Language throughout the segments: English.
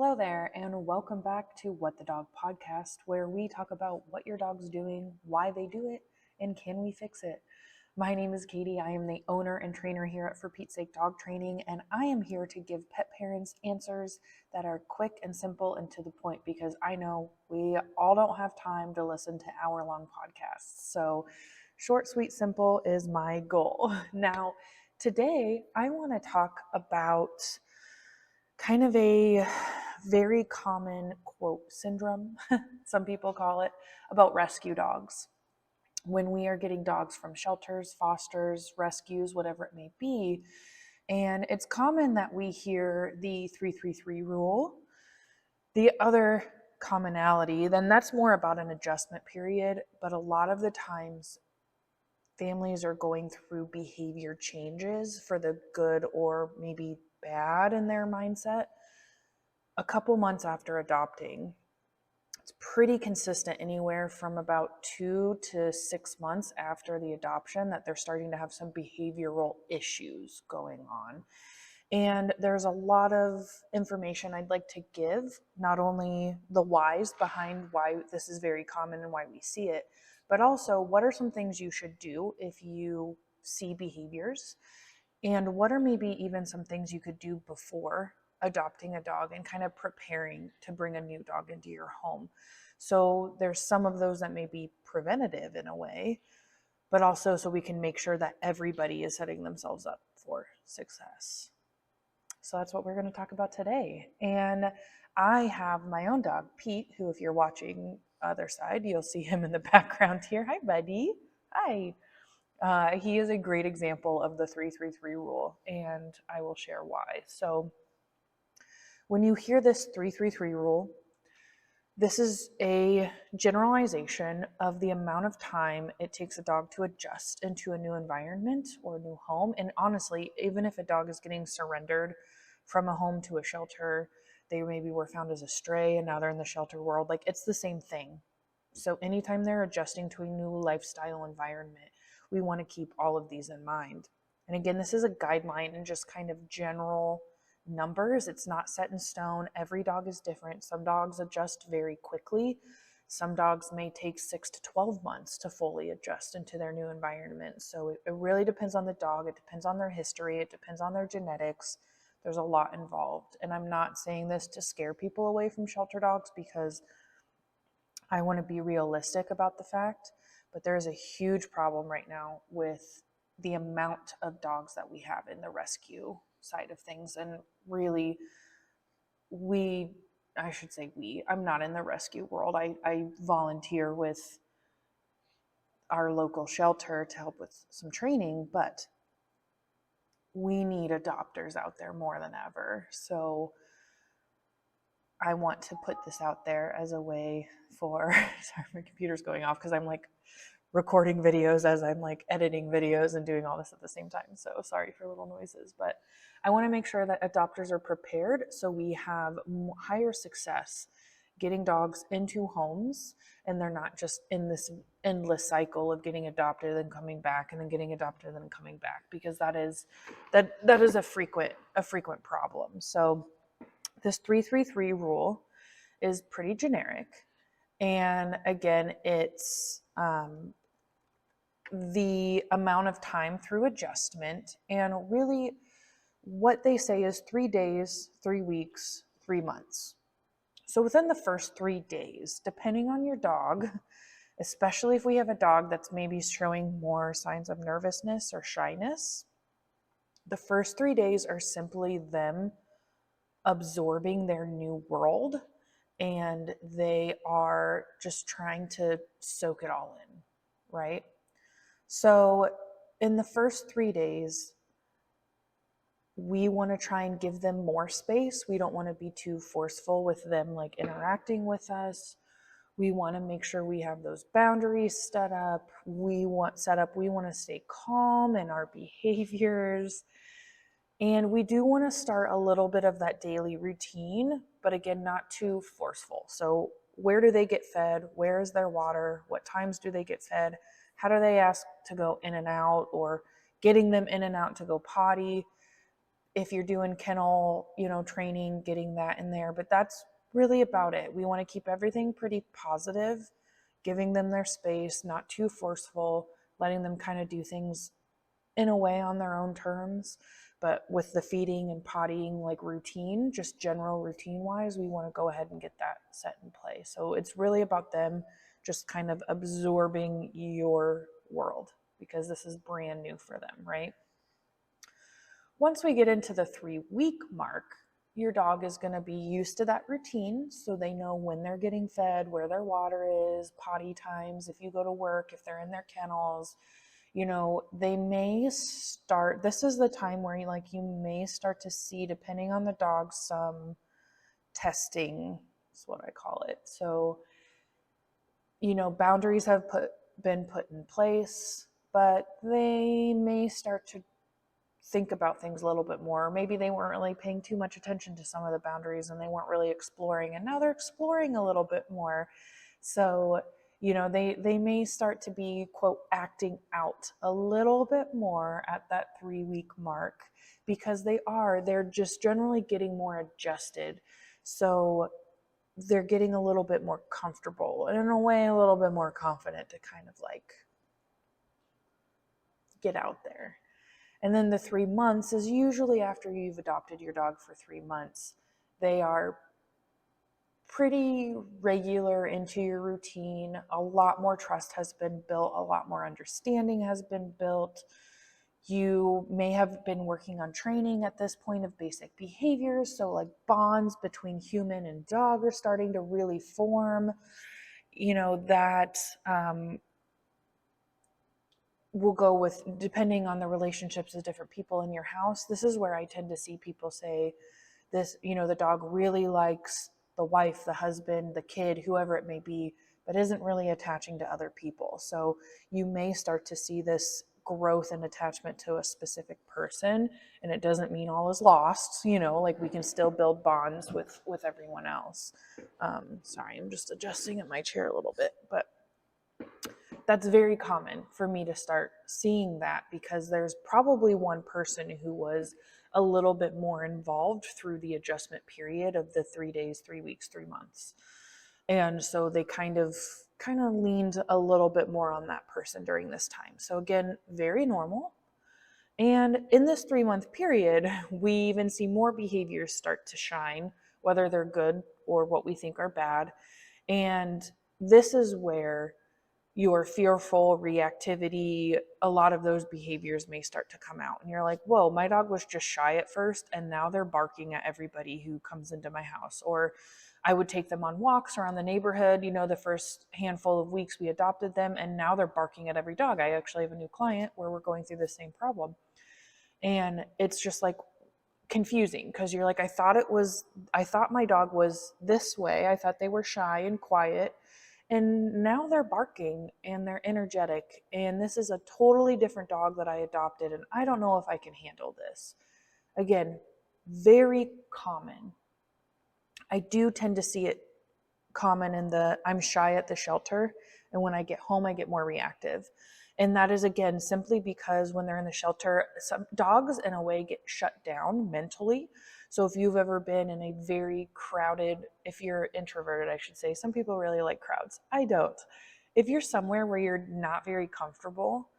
Hello there, and welcome back to What the Dog podcast, where we talk about what your dog's doing, why they do it, and can we fix it. My name is Katie. I am the owner and trainer here at For Pete's Sake Dog Training, and I am here to give pet parents answers that are quick and simple and to the point because I know we all don't have time to listen to hour-long podcasts. So, short, sweet, simple is my goal. Now, today I want to talk about kind of a very common quote syndrome, some people call it, about rescue dogs. When we are getting dogs from shelters, fosters, rescues, whatever it may be, and it's common that we hear the 333 rule. The other commonality, then that's more about an adjustment period, but a lot of the times families are going through behavior changes for the good or maybe bad in their mindset a couple months after adopting. It's pretty consistent anywhere from about 2 to 6 months after the adoption that they're starting to have some behavioral issues going on. And there's a lot of information I'd like to give, not only the whys behind why this is very common and why we see it, but also what are some things you should do if you see behaviors, and what are maybe even some things you could do before adopting a dog and kind of preparing to bring a new dog into your home. So there's some of those that may be preventative in a way, but also so we can make sure that everybody is setting themselves up for success. So that's what we're going to talk about today. And I have my own dog, Pete, who, if you're watching other side, you'll see him in the background here. Hi, buddy. Hi. He is a great example of the 333 rule, and I will share why. So when you hear this 333 rule, this is a generalization of the amount of time it takes a dog to adjust into a new environment or a new home. And honestly, even if a dog is getting surrendered from a home to a shelter, they maybe were found as a stray and now they're in the shelter world, like it's the same thing. So anytime they're adjusting to a new lifestyle environment, we want to keep all of these in mind. And again, this is a guideline and just kind of general numbers. It's not set in stone. Every dog is different. Some dogs adjust very quickly. Some dogs may take 6 to 12 months to fully adjust into their new environment. So it really depends on the dog. It depends on their history. It depends on their genetics. There's a lot involved. And I'm not saying this to scare people away from shelter dogs, because I want to be realistic about the fact, but there is a huge problem right now with the amount of dogs that we have in the rescue side of things. And really, I'm not in the rescue world. I volunteer with our local shelter to help with some training, but we need adopters out there more than ever. So I want to put this out there as a way for, sorry, my computer's going off because I'm like recording videos as I'm like editing videos and doing all this at the same time. So sorry for little noises, but I want to make sure that adopters are prepared so we have higher success getting dogs into homes, and they're not just in this endless cycle of getting adopted and coming back and then getting adopted and then coming back, because that is a frequent problem. So this 333 rule is pretty generic. And again, it's the amount of time through adjustment. And really, what they say is 3 days, 3 weeks, 3 months. So within the first 3 days, depending on your dog, especially if we have a dog that's maybe showing more signs of nervousness or shyness, the first 3 days are simply them absorbing their new world, and they are just trying to soak it all in, right? So in the first 3 days, we want to try and give them more space. We don't want to be too forceful with them like interacting with us. We want to make sure we have those boundaries set up. We want to stay calm in our behaviors. And we do want to start a little bit of that daily routine, but again, not too forceful. So where do they get fed? Where is their water? What times do they get fed? How do they ask to go in and out, or getting them in and out to go potty? if you're doing kennel, training, getting that in there. But that's really about it. We want to keep everything pretty positive, giving them their space, not too forceful, letting them kind of do things in a way on their own terms. But with the feeding and pottying like routine, just general routine wise, we want to go ahead and get that set in place. So it's really about them just kind of absorbing your world because this is brand new for them, right? Once we get into the 3-week mark, your dog is going to be used to that routine. So they know when they're getting fed, where their water is, potty times, if you go to work, if they're in their kennels, they may start, this is the time where you may start to see, depending on the dog, some testing is what I call it. So, boundaries have been put in place, but they may start to think about things a little bit more. Maybe they weren't really paying too much attention to some of the boundaries and they weren't really exploring, and now they're exploring a little bit more. So, they may start to be, quote, acting out a little bit more at that 3-week mark because they're just generally getting more adjusted. So they're getting a little bit more comfortable and in a way a little bit more confident to kind of get out there. And then the 3 months is usually after you've adopted your dog for 3 months. They are pretty regular into your routine. A lot more trust has been built, a lot more understanding has been built. You may have been working on training at this point of basic behaviors. So bonds between human and dog are starting to really form. That will go with, depending on the relationships of different people in your house. This is where I tend to see people say this, the dog really likes the wife, the husband, the kid, whoever it may be, but isn't really attaching to other people. So you may start to see this growth and attachment to a specific person, and it doesn't mean all is lost. We can still build bonds with everyone else. Sorry, I'm just adjusting in my chair a little bit, but that's very common for me to start seeing that because there's probably one person who was a little bit more involved through the adjustment period of the 3 days, 3 weeks, 3 months. And so they kind of leaned a little bit more on that person during this time. So again, very normal. And in this 3-month period, we even see more behaviors start to shine, whether they're good or what we think are bad. And this is where your fearful reactivity, a lot of those behaviors may start to come out. And you're like, whoa, my dog was just shy at first, and now they're barking at everybody who comes into my house. Or I would take them on walks around the neighborhood, the first handful of weeks we adopted them, and now they're barking at every dog. I actually have a new client where we're going through the same problem. And it's just confusing because you're like, I thought my dog was this way. I thought they were shy and quiet. And now they're barking and they're energetic. And this is a totally different dog that I adopted. And I don't know if I can handle this. Again, very common. I do tend to see it common in I'm shy at the shelter. And when I get home, I get more reactive. And that is, again, simply because when they're in the shelter, some dogs in a way get shut down mentally. So if you've ever been in a very crowded, if you're introverted, I should say, some people really like crowds. I don't. If you're somewhere where you're not very comfortable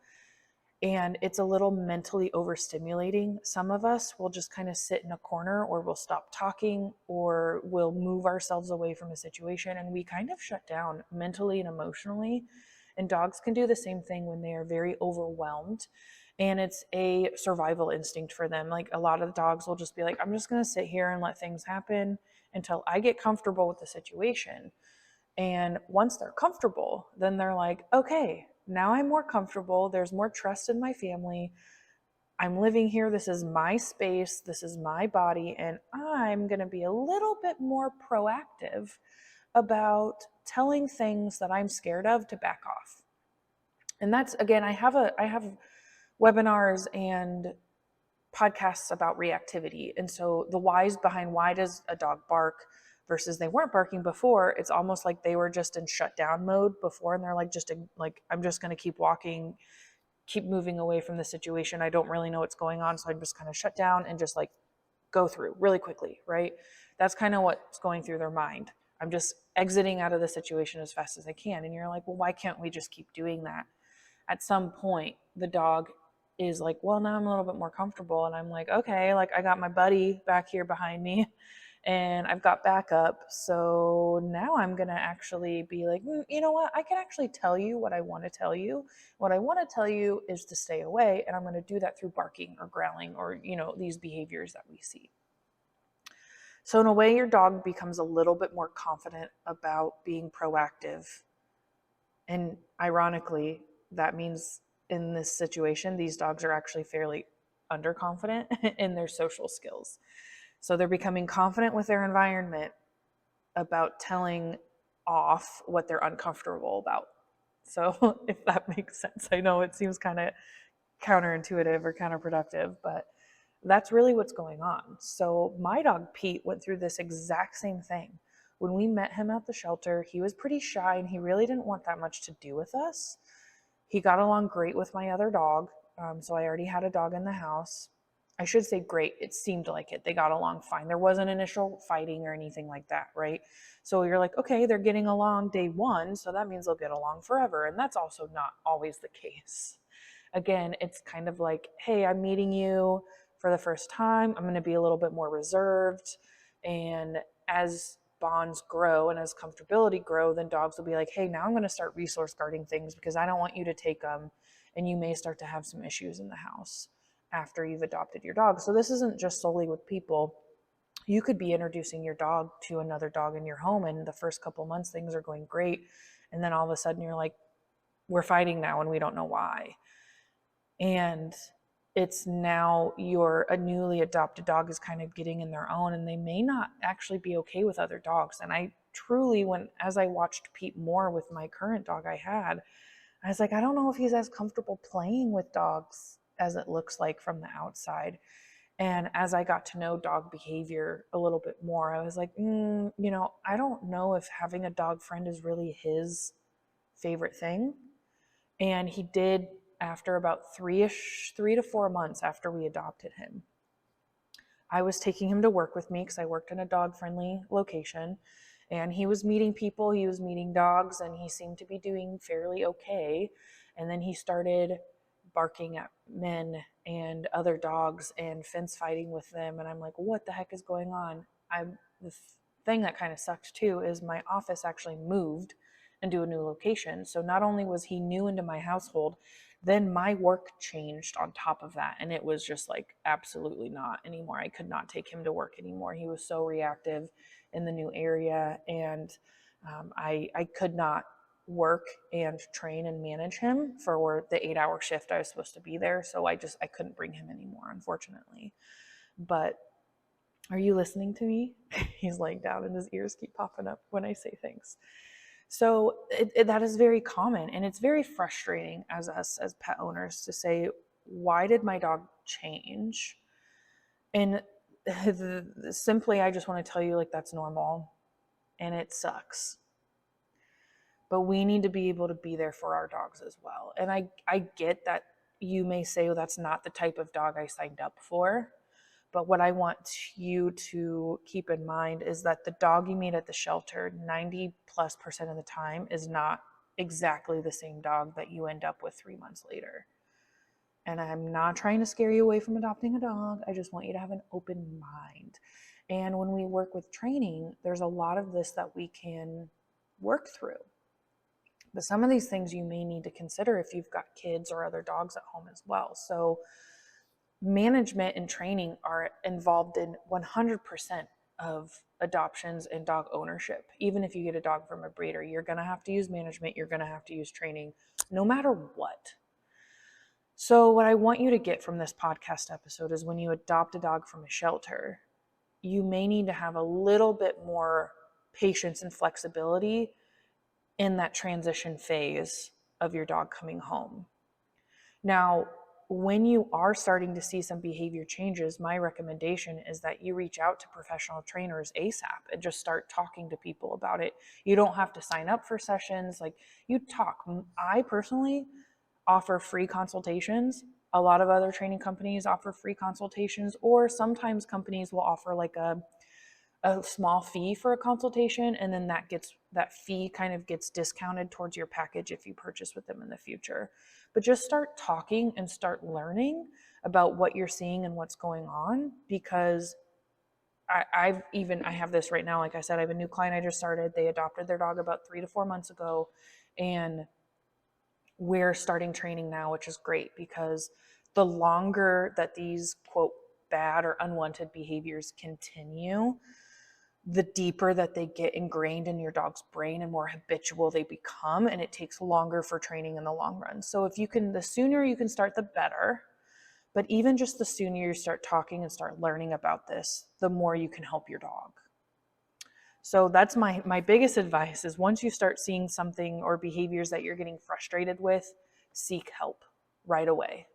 and it's a little mentally overstimulating, some of us will just kind of sit in a corner, or we'll stop talking, or we'll move ourselves away from a situation, and we kind of shut down mentally and emotionally. And dogs can do the same thing when they are very overwhelmed. And it's a survival instinct for them. Like a lot of the dogs will just be like, I'm just going to sit here and let things happen until I get comfortable with the situation. And once they're comfortable, then they're like, okay, now I'm more comfortable. There's more trust in my family. I'm living here. This is my space. This is my body. And I'm going to be a little bit more proactive about telling things that I'm scared of to back off. And that's, again, I have webinars and podcasts about reactivity. And so the whys behind why does a dog bark versus they weren't barking before, it's almost like they were just in shutdown mode before. And they're I'm just going to keep walking, keep moving away from the situation. I don't really know what's going on. So I just kind of shut down and just go through really quickly, right? That's kind of what's going through their mind. I'm just exiting out of the situation as fast as I can. And you're like, well, why can't we just keep doing that? At some point, the dog is like, well, now I'm a little bit more comfortable. And I'm like, okay, like I got my buddy back here behind me and I've got backup. So now I'm going to actually be like, you know what? I can actually tell you what I want to tell you. What I want to tell you is to stay away. And I'm going to do that through barking or growling or, these behaviors that we see. So in a way, your dog becomes a little bit more confident about being proactive. And ironically, that means in this situation, these dogs are actually fairly underconfident in their social skills. So they're becoming confident with their environment about telling off what they're uncomfortable about. So if that makes sense, I know it seems kind of counterintuitive or counterproductive, but that's really what's going on. So my dog Pete went through this exact same thing. When we met him at the shelter, he was pretty shy and he really didn't want that much to do with us. He got along great with my other dog. So I already had a dog in the house. I should say great. It seemed like it. They got along fine. There wasn't initial fighting or anything like that, right? So you're like, okay, they're getting along day one, so that means they'll get along forever. And that's also not always the case. Again, it's kind of like, hey, I'm meeting you for the first time. I'm going to be a little bit more reserved. And as bonds grow and as comfortability grow, then dogs will be like, hey, now I'm going to start resource guarding things because I don't want you to take them. And you may start to have some issues in the house after you've adopted your dog. So this isn't just solely with people. You could be introducing your dog to another dog in your home, and the first couple months things are going great. And then all of a sudden you're like, we're fighting now and we don't know why. And it's now a newly adopted dog is kind of getting in their own, and they may not actually be okay with other dogs. And I truly, as I watched Pete more with my current dog I was like, I don't know if he's as comfortable playing with dogs as it looks like from the outside. And as I got to know dog behavior a little bit more, I was like, I don't know if having a dog friend is really his favorite thing. And he did, after about 3 to 4 months after we adopted him. I was taking him to work with me because I worked in a dog friendly location, and he was meeting people, he was meeting dogs, and he seemed to be doing fairly okay. And then he started barking at men and other dogs and fence fighting with them. And I'm like, what the heck is going on? The thing that kind of sucked too is my office actually moved into a new location. So not only was he new into my household, then my work changed on top of that. And it was just like, absolutely not anymore. I could not take him to work anymore. He was so reactive in the new area. And I could not work and train and manage him for the 8-hour shift I was supposed to be there. So I couldn't bring him anymore, unfortunately. But are you listening to me? He's laying down and his ears keep popping up when I say things. So that is very common, and it's very frustrating as us as pet owners to say, why did my dog change? And simply, I just want to tell you, like, that's normal and it sucks. But we need to be able to be there for our dogs as well. And I get that you may say, well, that's not the type of dog I signed up for. But what I want you to keep in mind is that the dog you meet at the shelter 90+% of the time is not exactly the same dog that you end up with 3 months later. And I'm not trying to scare you away from adopting a dog. I just want you to have an open mind. And when we work with training, there's a lot of this that we can work through. But some of these things you may need to consider if you've got kids or other dogs at home as well. So management and training are involved in 100% of adoptions and dog ownership. Even if you get a dog from a breeder, you're going to have to use management, you're going to have to use training, no matter what. So what I want you to get from this podcast episode is when you adopt a dog from a shelter, you may need to have a little bit more patience and flexibility in that transition phase of your dog coming home. Now, when you are starting to see some behavior changes, my recommendation is that you reach out to professional trainers ASAP and just start talking to people about it. You don't have to sign up for sessions. Like, you talk. I personally offer free consultations A lot of other training companies offer free consultations, or sometimes companies will offer like a small fee for a consultation, and then that fee kind of gets discounted towards your package if you purchase with them in the future. But just start talking and start learning about what you're seeing and what's going on, because I have this right now. Like I said, I have a new client I just started. They adopted their dog about 3 to 4 months ago, and we're starting training now, which is great because the longer that these quote bad or unwanted behaviors continue, the deeper that they get ingrained in your dog's brain and more habitual they become, and it takes longer for training in the long run. So if you can, the sooner you can start, the better. But even just the sooner you start talking and start learning about this, the more you can help your dog. So that's my biggest advice is once you start seeing something or behaviors that you're getting frustrated with, seek help right away.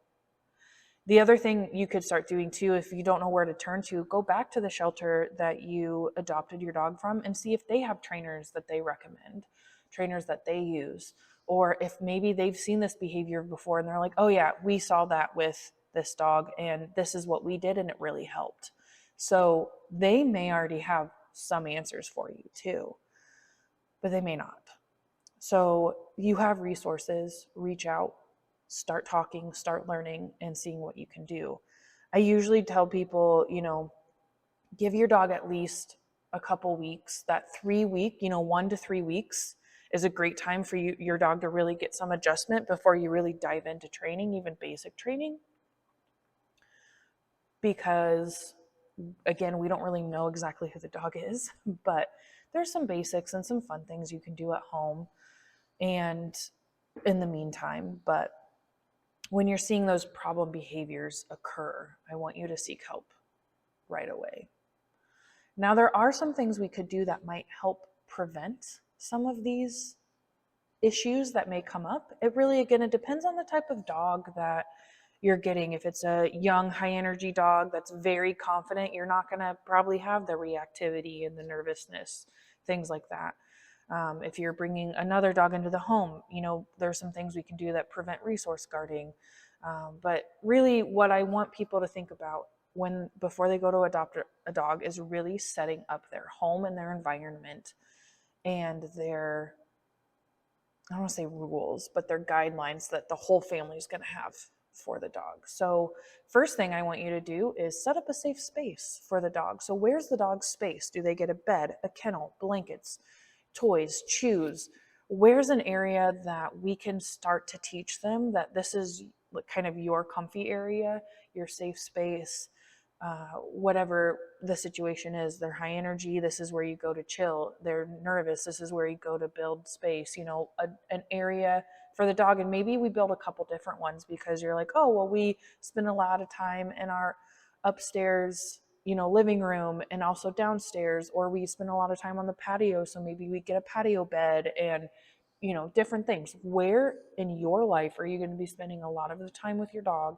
The other thing you could start doing too, if you don't know where to turn to, go back to the shelter that you adopted your dog from and see if they have trainers that they recommend, trainers that they use, or if maybe they've seen this behavior before and they're like, oh yeah, we saw that with this dog and this is what we did and it really helped. So they may already have some answers for you too, but they may not. So you have resources, reach out, start talking, start learning, and seeing what you can do. I usually tell people, give your dog at least a couple weeks. That 3 week, 1 to 3 weeks is a great time for your dog to really get some adjustment before you really dive into training, even basic training. Because again, we don't really know exactly who the dog is, but there's some basics and some fun things you can do at home and in the meantime. But when you're seeing those problem behaviors occur, I want you to seek help right away. Now, there are some things we could do that might help prevent some of these issues that may come up. It really, again, it depends on the type of dog that you're getting. If it's a young, high energy dog that's very confident, you're not going to probably have the reactivity and the nervousness, things like that. If you're bringing another dog into the home, there's some things we can do that prevent resource guarding. But really, what I want people to think about before they go to adopt a dog is really setting up their home and their environment and their, I don't want to say rules, but their guidelines that the whole family is going to have for the dog. So first thing I want you to do is set up a safe space for the dog. So where's the dog's space? Do they get a bed, a kennel, blankets, toys, chews? Where's an area that we can start to teach them that this is kind of your comfy area, your safe space, whatever the situation is. They're high energy, this is where you go to chill. They're nervous, this is where you go to build space, an area for the dog. And maybe we build a couple different ones because you're like, oh, well, we spend a lot of time in our upstairs, living room and also downstairs, or we spend a lot of time on the patio. So maybe we get a patio bed and, different things. Where in your life are you going to be spending a lot of the time with your dog,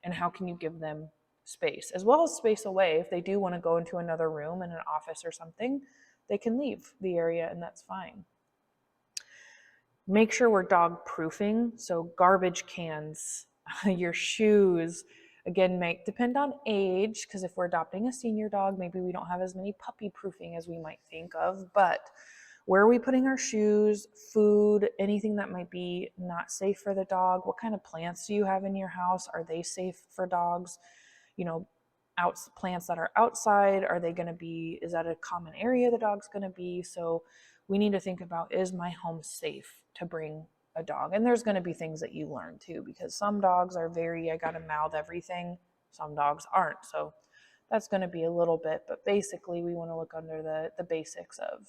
and how can you give them space as well as space away? If they do want to go into another room in an office or something, they can leave the area and that's fine. Make sure we're dog proofing. So garbage cans, your shoes, again, depend on age, because if we're adopting a senior dog, maybe we don't have as many puppy proofing as we might think of. But where are we putting our shoes, food, anything that might be not safe for the dog? What kind of plants do you have in your house? Are they safe for dogs? Plants that are outside, is that a common area the dog's going to be? So we need to think about, is my home safe to bring a dog? And there's going to be things that you learn too, because some dogs are I got to mouth everything. Some dogs aren't. So that's going to be a little bit, but basically we want to look under the basics of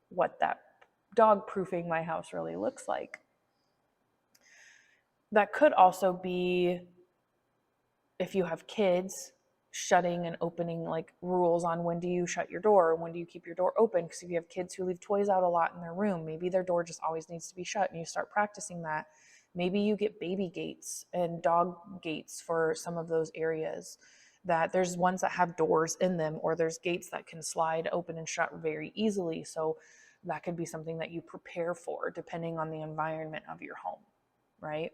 what that dog proofing my house really looks like. That could also be, if you have kids, shutting and opening, like rules on when do you shut your door, when do you keep your door open. Because if you have kids who leave toys out a lot in their room, maybe their door just always needs to be shut, and you start practicing that. Maybe you get baby gates and dog gates for some of those areas, that there's ones that have doors in them, or there's gates that can slide open and shut very easily. So that could be something that you prepare for depending on the environment of your home, right?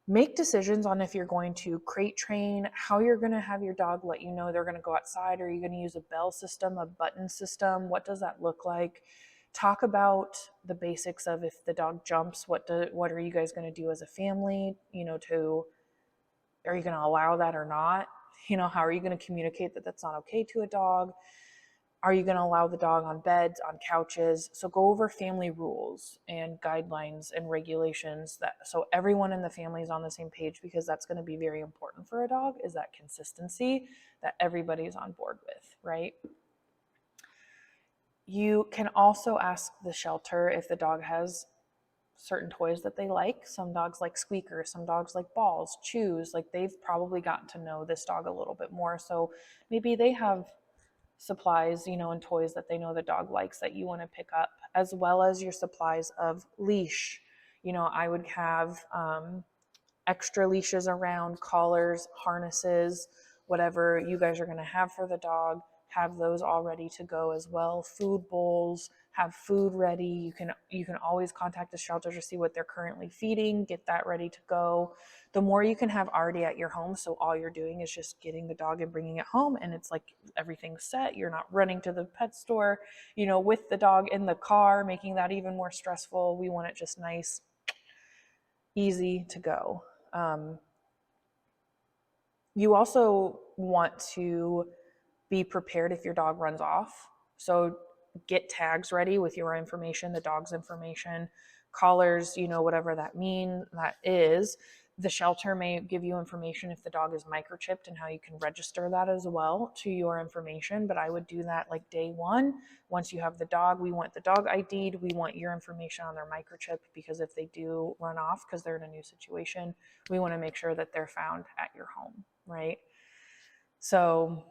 Make decisions on if you're going to crate train, how you're going to have your dog let you know they're going to go outside. Are you going to use a bell system, a button system? What does that look like? Talk about the basics of if the dog jumps, what are you guys going to do as a family, are you going to allow that or not? How are you going to communicate that that's not okay to a dog? Are you going to allow the dog on beds, on couches? So go over family rules and guidelines and regulations so everyone in the family is on the same page, because that's going to be very important for a dog, is that consistency that everybody's on board with, right? You can also ask the shelter if the dog has certain toys that they like. Some dogs like squeakers, some dogs like balls, chews. Like, they've probably gotten to know this dog a little bit more. So maybe they have supplies, and toys that they know the dog likes that you want to pick up, as well as your supplies of leash. I would have extra leashes around, collars, harnesses, whatever you guys are going to have for the dog. Have those all ready to go as well. Food bowls, have food ready. You can always contact the shelter to see what they're currently feeding, get that ready to go. The more you can have already at your home, so all you're doing is just getting the dog and bringing it home, and it's like everything's set. You're not running to the pet store, with the dog in the car, making that even more stressful. We want it just nice, easy to go. You also want to be prepared if your dog runs off. So get tags ready with your information, the dog's information, collars, whatever that is. The shelter may give you information if the dog is microchipped and how you can register that as well to your information. But I would do that like day one. Once you have the dog, we want the dog ID'd. We want your information on their microchip, because if they do run off because they're in a new situation, we want to make sure that they're found at your home, right? So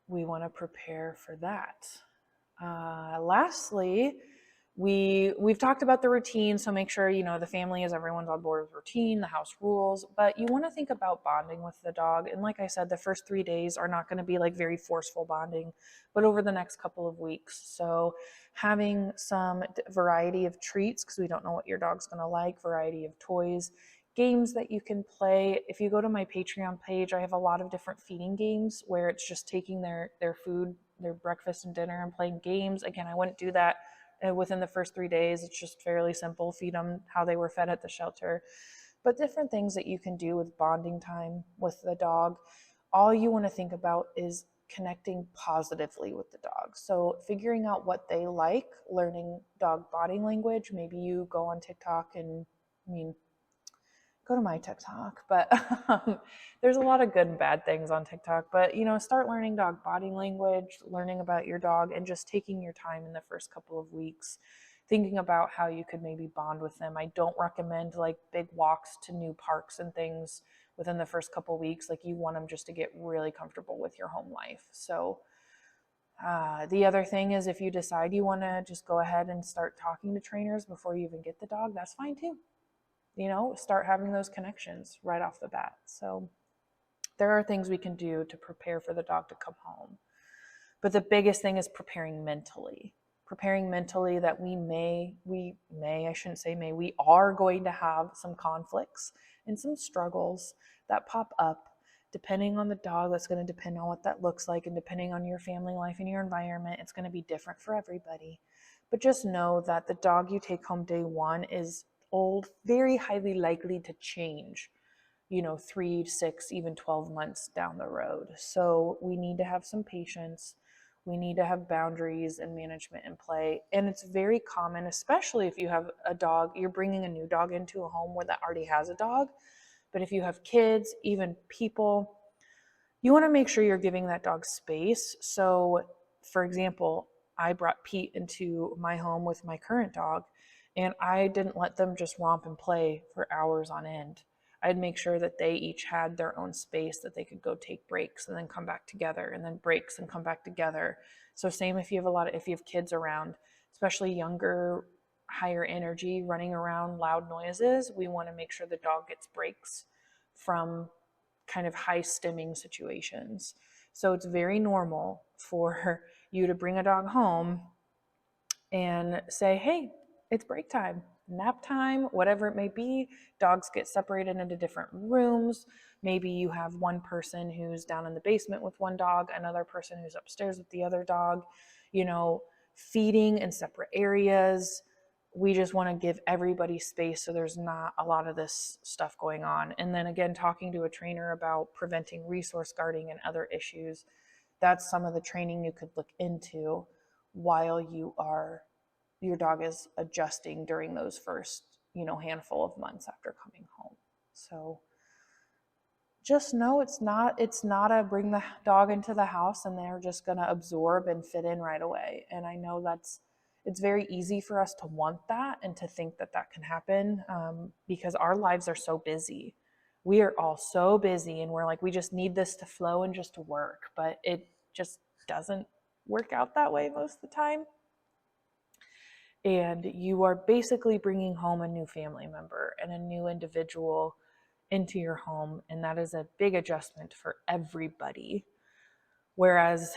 we want to prepare for that. Lastly, we've talked about the routine, so make sure the family is everyone's on board with routine, the house rules, but you want to think about bonding with the dog. And like I said, the first 3 days are not going to be like very forceful bonding, but over the next couple of weeks. So having some variety of treats, because we don't know what your dog's going to like, variety of toys, games that you can play. If you go to my Patreon page, I have a lot of different feeding games where it's just taking their food, their breakfast and dinner, and playing games. Again, I wouldn't do that within the first 3 days. It's just fairly simple. Feed them how they were fed at the shelter. But different things that you can do with bonding time with the dog. All you want to think about is connecting positively with the dog. So figuring out what they like, learning dog body language. Maybe you go on TikTok and, go to my TikTok, but there's a lot of good and bad things on TikTok. But start learning dog body language, learning about your dog, and just taking your time in the first couple of weeks, thinking about how you could maybe bond with them. I don't recommend like big walks to new parks and things within the first couple of weeks. Like, you want them just to get really comfortable with your home life. So the other thing is, if you decide you want to just go ahead and start talking to trainers before you even get the dog, that's fine too. Start having those connections right off the bat. So there are things we can do to prepare for the dog to come home. But the biggest thing is preparing mentally. Preparing mentally that we are going to have some conflicts and some struggles that pop up. Depending on the dog, that's going to depend on what that looks like, and depending on your family life and your environment, it's going to be different for everybody. But just know that the dog you take home day one is very highly likely to change, 3, 6, even 12 months down the road. So we need to have some patience. We need to have boundaries and management in play. And it's very common, especially if you have a dog, you're bringing a new dog into a home where that already has a dog. But if you have kids, even people, you want to make sure you're giving that dog space. So, for example, I brought Pete into my home with my current dog, and I didn't let them just romp and play for hours on end. I'd make sure that they each had their own space, that they could go take breaks and then come back together, and then breaks and come back together. So same if you have kids around, especially younger, higher energy, running around, loud noises, we want to make sure the dog gets breaks from kind of high stimming situations. So it's very normal for you to bring a dog home and say, hey, it's break time. nap time, whatever it may be. Dogs get separated into different rooms. Maybe you have one person who's down in the basement with one dog, another person who's upstairs with the other dog, feeding in separate areas. We just want to give everybody space so there's not a lot of this stuff going on. And then again, talking to a trainer about preventing resource guarding and other issues. That's some of the training you could look into while your dog is adjusting during those first, handful of months after coming home. So just know it's not a bring the dog into the house and they're just going to absorb and fit in right away. And I know it's very easy for us to want that and to think that can happen, because our lives are so busy. We are all so busy and we're like, we just need this to flow and just to work, but it just doesn't work out that way most of the time. And you are basically bringing home a new family member and a new individual into your home, and that is a big adjustment for everybody. Whereas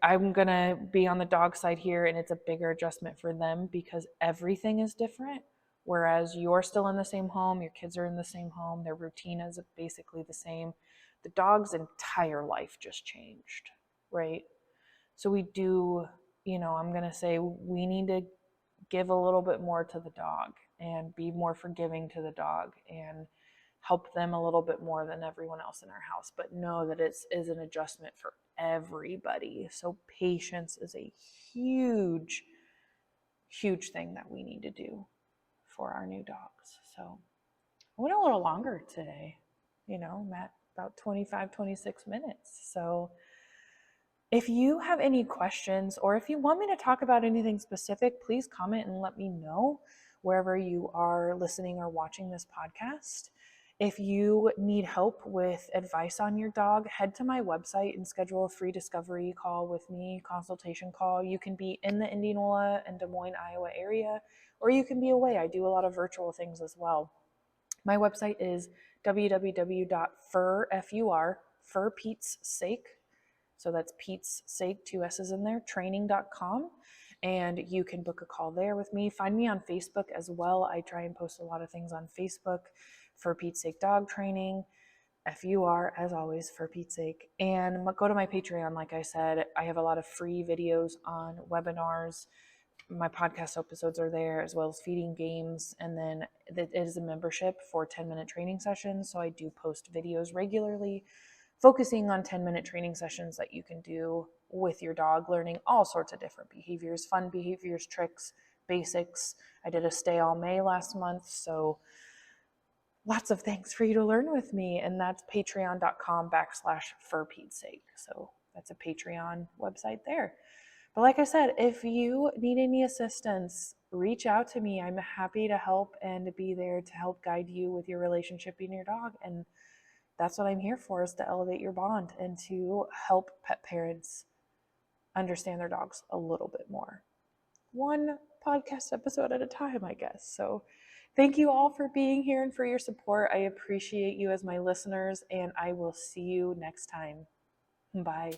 I'm gonna be on the dog side here, and it's a bigger adjustment for them because everything is different. Whereas you're still in the same home, your kids are in the same home, their routine is basically the same. The dog's entire life just changed, right? So we do, I'm gonna say we need to give a little bit more to the dog and be more forgiving to the dog and help them a little bit more than everyone else in our house, but know that it is an adjustment for everybody. So patience is a huge, huge thing that we need to do for our new dogs. So I went a little longer today, I'm at about 25, 26 minutes. So if you have any questions or if you want me to talk about anything specific, please comment and let me know wherever you are listening or watching this podcast. If you need help with advice on your dog, head to my website and schedule a free discovery call with me, consultation call. You can be in the Indianola and Des Moines, Iowa area, or you can be away. I do a lot of virtual things as well. My website is for Pete's Sake. So that's Pete's Sake, 2 S's in there, training.com. And you can book a call there with me. Find me on Facebook as well. I try and post a lot of things on Facebook for Pete's Sake Dog Training. FUR, as always, for Pete's Sake. And go to my Patreon, like I said. I have a lot of free videos on webinars. My podcast episodes are there, as well as feeding games. And then it is a membership for 10-minute training sessions. So I do post videos regularly, focusing on 10-minute training sessions that you can do with your dog, learning all sorts of different behaviors, fun behaviors, tricks, basics. I did a stay all May last month, so lots of things for you to learn with me. And that's patreon.com/for Pete's Sake. So that's a Patreon website there. But like I said, if you need any assistance, reach out to me. I'm happy to help and to be there to help guide you with your relationship and your dog. And that's what I'm here for, is to elevate your bond and to help pet parents understand their dogs a little bit more. One podcast episode at a time, I guess. So thank you all for being here and for your support. I appreciate you as my listeners, and I will see you next time. Bye.